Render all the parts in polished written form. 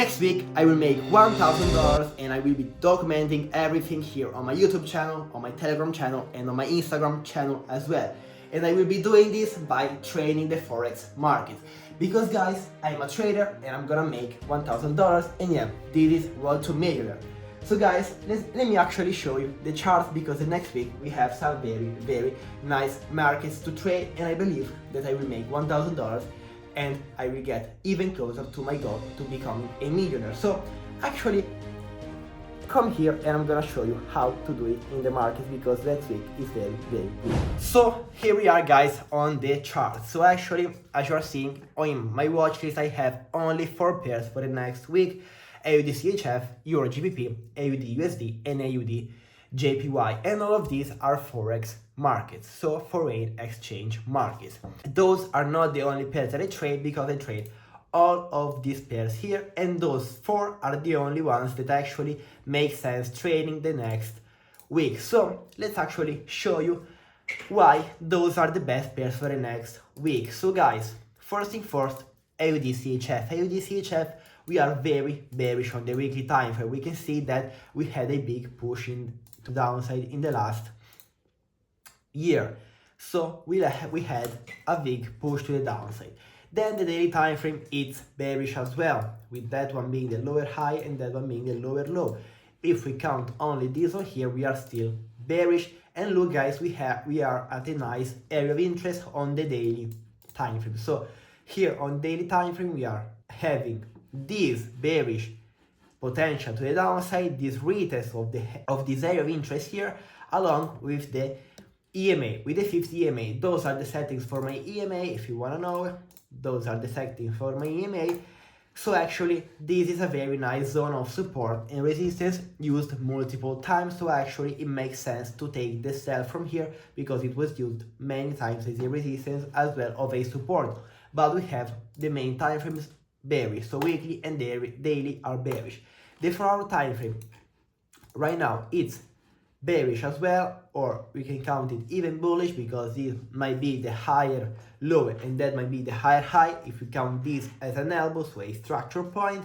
Next week I will make $1,000 and I will be documenting everything here on my YouTube channel, on my Telegram channel and on my Instagram channel as well. And I will be doing this by trading the Forex market. Because guys, I'm a trader and I'm gonna make $1,000 and yeah, this is Road to Millionaire. So guys, let me actually show you the charts because the next week we have some very nice markets to trade and I believe that I will make $1,000 and I will get even closer to my goal to becoming a millionaire. So actually come here and I'm gonna show you how to do it in the market because next week is very good. So here we are guys on the chart. So actually as you are seeing on my watch list I have only 4 pairs for the next week: AUD CHF, Euro GBP, AUD USD and AUD JPY, and all of these are Forex markets, so foreign exchange markets. Those are not the only pairs that I trade because I trade all of these pairs here, and those 4 are the only ones that actually make sense trading the next week. So let's actually show you why those are the best pairs for the next week. So guys, first thing first, AUD CHF. AUD CHF, we are very bearish on the weekly time frame. We can see that we had a big push in to downside in the last year. So we had a big push to the downside. Then the daily time frame, it's bearish as well, with that one being the lower high and that one being the lower low. If we count only this one here, we are still bearish. And look guys, we are at a nice area of interest on the daily time frame. So here on daily time frame, we are having this bearish potential to the downside, this retest of this area of interest here, along with the EMA, with the 50 EMA. Those are the settings for my EMA, if you want to know. Those are the settings for my EMA. So actually, this is a very nice zone of support and resistance used multiple times. So actually, it makes sense to take the sell from here because it was used many times as a resistance as well of a support. But we have the main time frames bearish, so weekly and daily are bearish. The 4-hour time frame right now it's bearish as well, or we can count it even bullish because this might be the higher low and that might be the higher high if we count this as an elbow, so a structure point.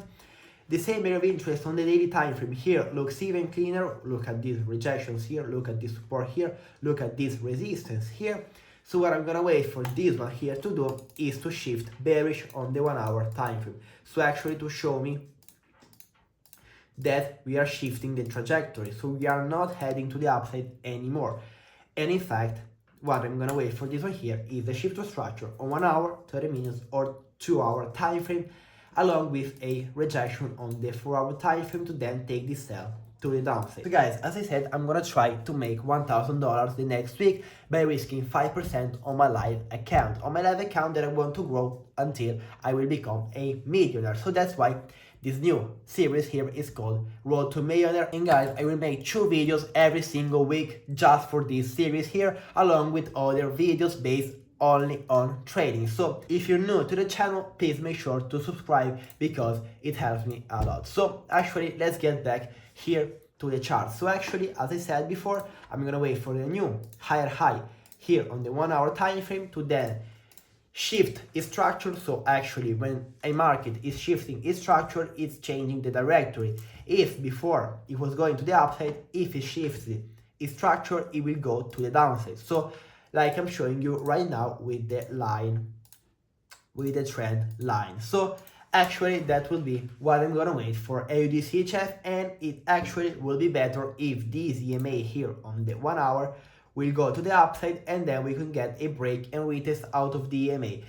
The same area of interest on the daily time frame here looks even cleaner. Look at these rejections here, look at this support here, look at this resistance here. So what I'm gonna wait for this one here to do is to shift bearish on the 1-hour time frame. So actually to show me that we are shifting the trajectory. So we are not heading to the upside anymore. And in fact, what I'm gonna wait for this one here is the shift to structure on 1 hour, 30 minutes or 2-hour time frame, along with a rejection on the 4-hour time frame to then take this sell to the downside. So guys, as I said, I'm gonna try to make $1,000 the next week by risking 5% on my live account, that I want to grow until I will become a millionaire. So that's why this new series here is called Road to Millionaire. And guys, I will make 2 videos every single week just for this series here, along with other videos based only on trading. So if you're new to the channel, please make sure to subscribe because it helps me a lot. So actually, let's get back here to the chart. So actually, as I said before, I'm gonna wait for the new higher high here on the 1-hour time frame to then shift its structure. So actually, when a market is shifting its structure, it's changing the directory. If before it was going to the upside, if it shifts its structure, it will go to the downside. So like I'm showing you right now with the line, with the trend line. So actually that will be what I'm gonna wait for AUD CHF, and it actually will be better if this EMA here on the 1 hour will go to the upside and then we can get a break and retest out of the EMA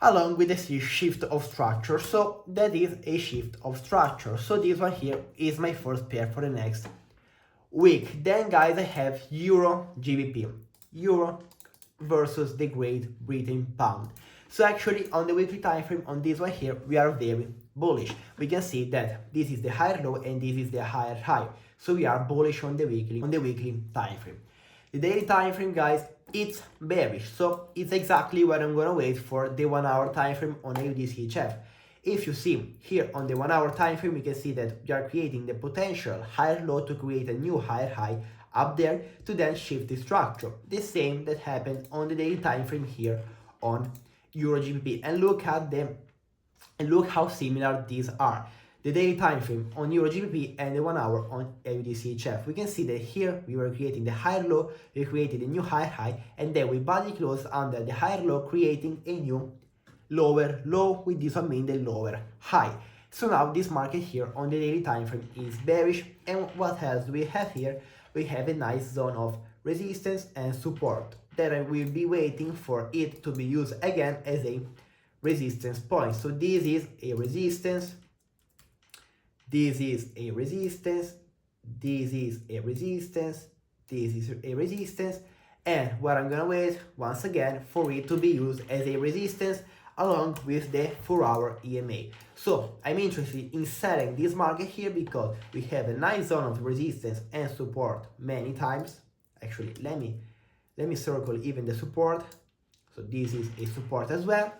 along with the shift of structure. So that is a shift of structure. So this one here is my first pair for the next week. Then guys, I have Euro GBP, Euro versus the Great Britain pound. So actually on the weekly time frame on this one here, we are very bullish. We can see that this is the higher low and this is the higher high. So we are bullish on the weekly time frame. The daily time frame, guys, it's bearish. So it's exactly what I'm gonna wait for the 1-hour time frame on AUD CHF. If you see here on the 1-hour time frame, you can see that we are creating the potential higher low to create a new higher high up there to then shift the structure. The same that happened on the daily time frame here on Euro GBP. And look at them and look how similar these are. the daily time frame on Euro GBP and the 1 hour on AUD CHF. We can see that here we were creating the higher low, we created a new higher high, and then we body close under the higher low, creating a new lower low, with this one being the lower high. So now this market here on the daily time frame is bearish, and what else do we have here? We have a nice zone of resistance and support that I will be waiting for it to be used again as a resistance point. So this is a resistance, this is a resistance, this is a resistance, this is a resistance, and what I'm gonna wait once again for it to be used as a resistance along with the 4-hour EMA. So I'm interested in selling this market here because we have a nice zone of resistance and support many times. Actually, let me circle even the support. So this is a support as well,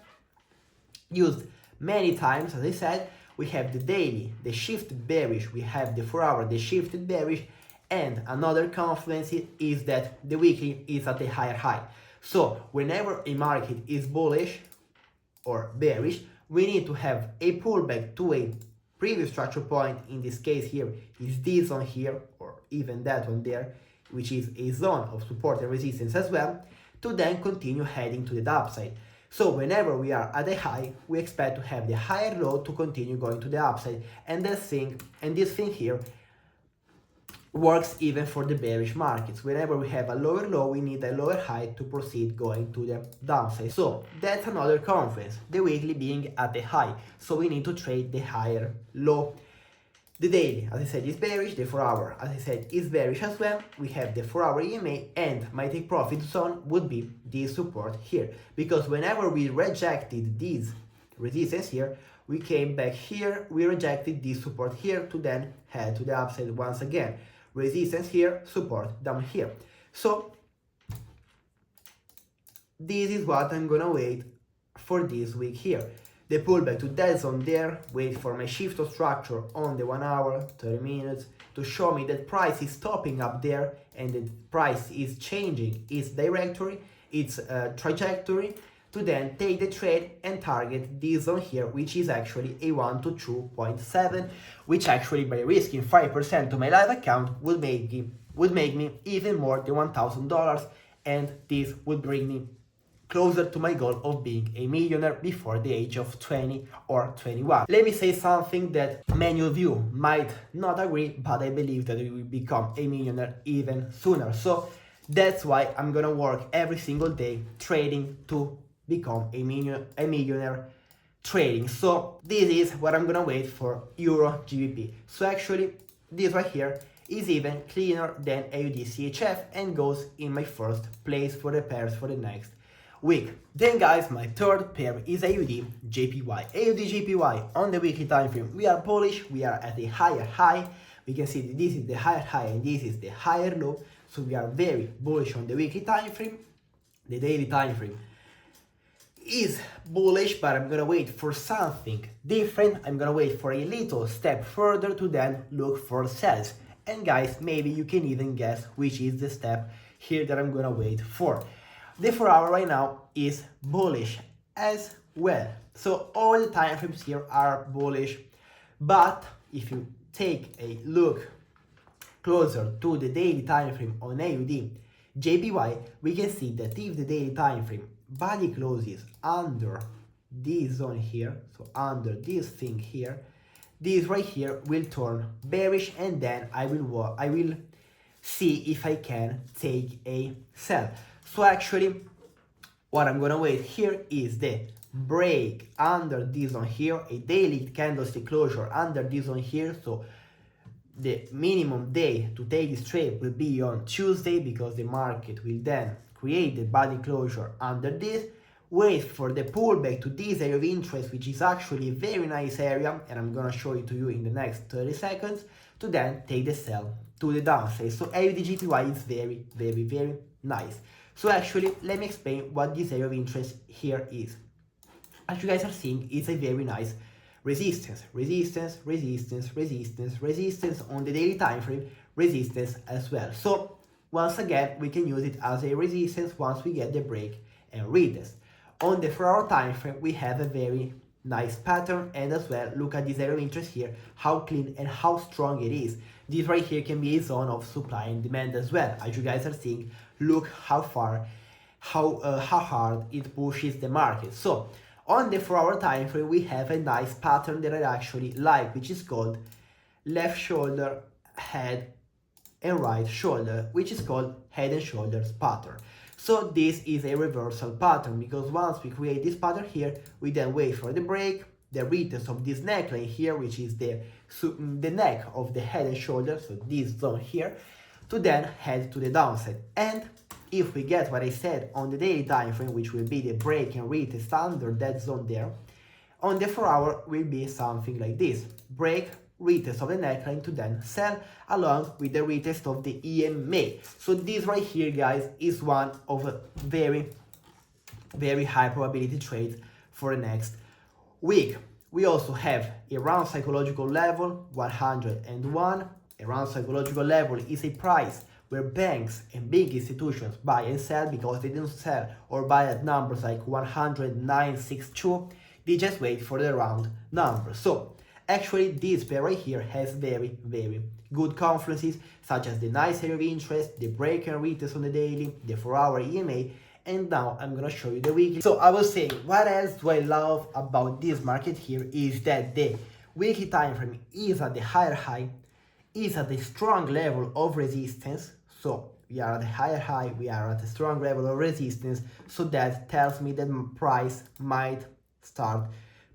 used many times. As I said, we have the daily, the shifted bearish, we have the 4-hour, the shifted bearish, and another confluence is that the weekly is at a higher high. So whenever a market is bullish or bearish, we need to have a pullback to a previous structure point. In this case here is this one here, or even that one there, which is a zone of support and resistance as well, to then continue heading to the upside. So whenever we are at a high, we expect to have the higher low to continue going to the upside, and this thing here works even for the bearish markets. Whenever we have a lower low, we need a lower high to proceed going to the downside. So that's another confluence, the weekly being at the high, so we need to trade the higher low. The daily, as I said, is bearish. The 4-hour, as I said, is bearish as well. We have the 4-hour EMA, and my take profit zone would be this support here, because whenever we rejected this resistance here, we came back here, we rejected this support here to then head to the upside once again. Resistance here, support down here. So this is what I'm gonna wait for this week here. The pullback to that zone there, wait for my shift of structure on the 1 hour, 30 minutes, to show me that price is stopping up there and the price is changing its directory, its trajectory, to then take the trade and target this zone here, which is actually a 1 to 2.7, which actually by risking 5% to my live account would make me even more than $1,000, and this would bring me closer to my goal of being a millionaire before the age of 20 or 21. Let me say something that many of you might not agree, but I believe that we will become a millionaire even sooner. So that's why I'm gonna work every single day trading to become a millionaire trading. So this is what I'm gonna wait for Euro GBP. So actually this right here is even cleaner than AUD CHF and goes in my first place for the pairs for the next week. Then guys, my third pair is AUD JPY. AUD JPY on the weekly time frame, we are bullish, we are at a higher high. We can see that this is the higher high and this is the higher low, so we are very bullish on the weekly time frame. The daily time frame is bullish, but I'm gonna wait for something different. I'm gonna wait for a little step further to then look for sells. And guys, maybe you can even guess which is the step here that I'm gonna wait for. The 4-hour right now is bullish as well. So all the time frames here are bullish, but if you take a look closer to the daily time frame on AUD JPY, we can see that if the daily time frame body closes under this zone here, so under this thing here, this right here will turn bearish, and then I will see if I can take a sell. So actually what I'm gonna wait here is the break under this zone here, a daily candlestick closure under this zone here. So the minimum day to take this trade will be on Tuesday, because the market will then create the body closure under this, wait for the pullback to this area of interest, which is actually a very nice area, and I'm gonna show it to you in the next 30 seconds, to then take the sell to the downside. So AUD JPY is very, very, very nice. So actually, let me explain what this area of interest here is. As you guys are seeing, it's a very nice resistance, resistance, resistance, resistance, resistance on the daily time frame, resistance as well. So once again, we can use it as a resistance once we get the break and retest. On the 4-hour time frame, we have a very nice pattern, and as well look at this area of interest here, how clean and how strong it is. This right here can be a zone of supply and demand as well. As you guys are seeing, look how hard it pushes the market. So on the 4-hour time frame, we have a nice pattern that I actually like, which is called left shoulder, head, and right shoulder, which is called head and shoulders pattern. So this is a reversal pattern, because once we create this pattern here, we then wait for the break, the retest of this neckline here, which is the neck of the head and shoulders, so this zone here, to then head to the downside. And if we get what I said on the daily time frame, which will be the break and retest under that zone there, on the 4-hour will be something like this: break, retest of the neckline to then sell, along with the retest of the EMA. So this right here, guys, is one of a very high probability trade for the next week. We also have a round psychological level 101. A round psychological level is a price where banks and big institutions buy and sell, because they don't sell or buy at numbers like 109.62. They just wait for the round number. So actually this pair right here has very good confluences, such as the nice area of interest, the break and retest on the daily, the 4-hour EMA, and now I'm gonna show you the weekly. So I was saying, what else do I love about this market here is that the weekly time frame is at the higher high, is at a strong level of resistance. So we are at a higher high, we are at a strong level of resistance, so that tells me that price might start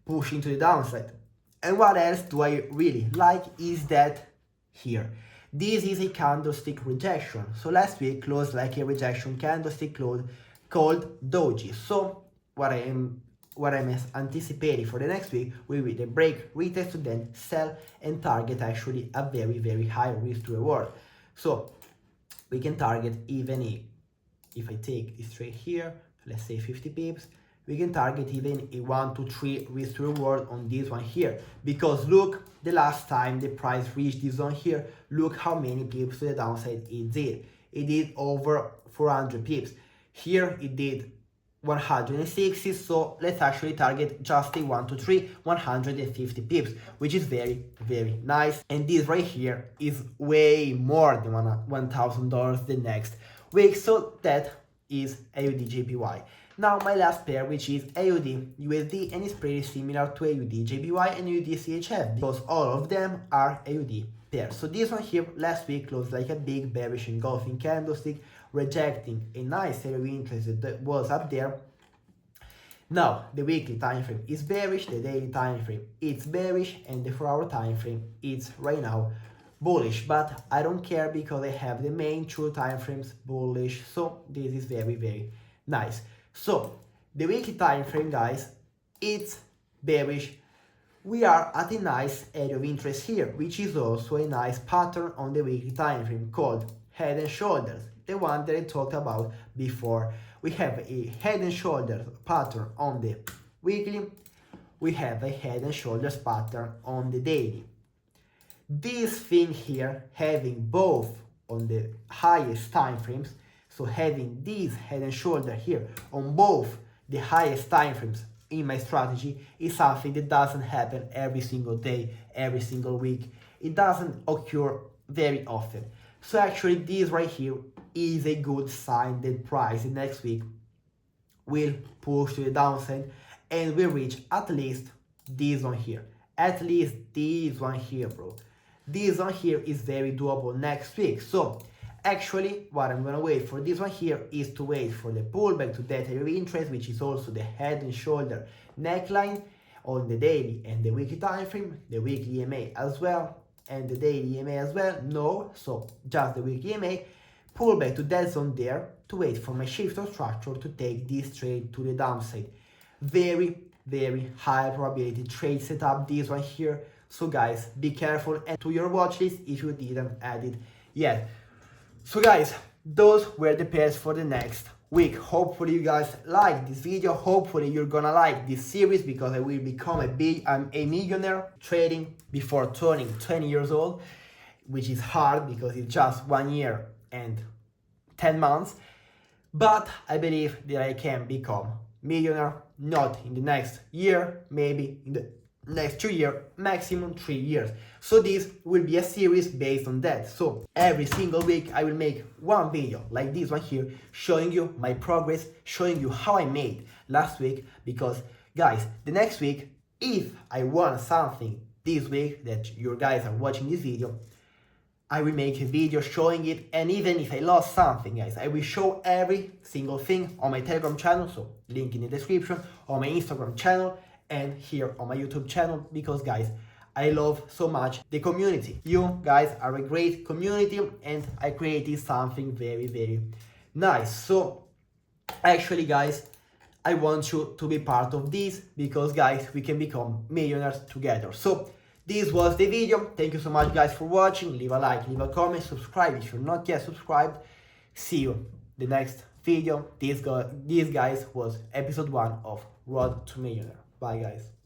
pushing to the downside. And what else do I really like is that here, this is a candlestick rejection. So last week closed like a rejection candlestick called doji. So what I'm anticipating for the next week will be the break, retest to then sell and target actually a very high risk to reward. So we can target, even if I take this trade here, let's say 50 pips, we can target even a 1 to 3 risk to reward on this one here, because look, the last time the price reached this zone here, look how many pips to the downside it did. It did over 400 pips. Here it did 160, so let's actually target just a 1 to 3, 150 pips, which is very nice. And this right here is way more than $1,000 the next week, so that is AUD JPY. Now my last pair, which is AUD USD, and it's pretty similar to AUD JPY and AUD CHF, because all of them are AUD pairs. So this one here last week closed like a big bearish engulfing candlestick, rejecting a nice area of interest that was up there. Now the weekly time frame is bearish, the daily time frame it's bearish, and the 4-hour time frame it's right now bullish. But I don't care, because I have the main 2 time frames bullish, so this is very nice. So the weekly time frame, guys, it's bearish. We are at a nice area of interest here, which is also a nice pattern on the weekly time frame called head and shoulders, the one that I talked about before. We have a head and shoulders pattern on the weekly, we have a head and shoulders pattern on the daily. This thing here, having both on the highest time frames, so having this head and shoulder here on both the highest time frames in my strategy, is something that doesn't happen every single day, every single week. It doesn't occur very often. So actually this right here is a good sign that price in next week will push to the downside and will reach at least this one here. At least this one here, bro. This one here is very doable next week. So actually, what I'm gonna wait for this one here is to wait for the pullback to that area of interest, which is also the head and shoulder neckline on the daily and the weekly time frame, the weekly EMA as well, and the daily EMA as well. No, so just the weekly EMA, pullback to that zone there to wait for my shift of structure to take this trade to the downside. Very high probability trade setup, this one here. So guys, be careful, and to your watch list if you didn't add it yet. So guys, those were the pairs for the next week. Hopefully you guys like this video. Hopefully you're gonna like this series, because I will become a millionaire trading before turning 20 years old, which is hard because it's just 1 year and 10 months. But I believe that I can become millionaire not in the next year, maybe in the next 2 years, maximum 3 years. So this will be a series based on that. So every single week I will make one video like this one here, showing you my progress, showing you how I made last week. Because guys, the next week, if I won something this week that you guys are watching this video, I will make a video showing it. And even if I lost something, guys, I will show every single thing on my Telegram channel, so link in the description, on my Instagram channel, and here on my YouTube channel. Because guys, I love so much the community. You guys are a great community, and I created something very, very nice. So actually guys, I want you to be part of this, because guys, we can become millionaires together. So this was the video. Thank you so much guys for watching. Leave a like, leave a comment, subscribe if you're not yet subscribed. See you the next video. This guys was episode 1 of Road to Millionaire. Bye guys.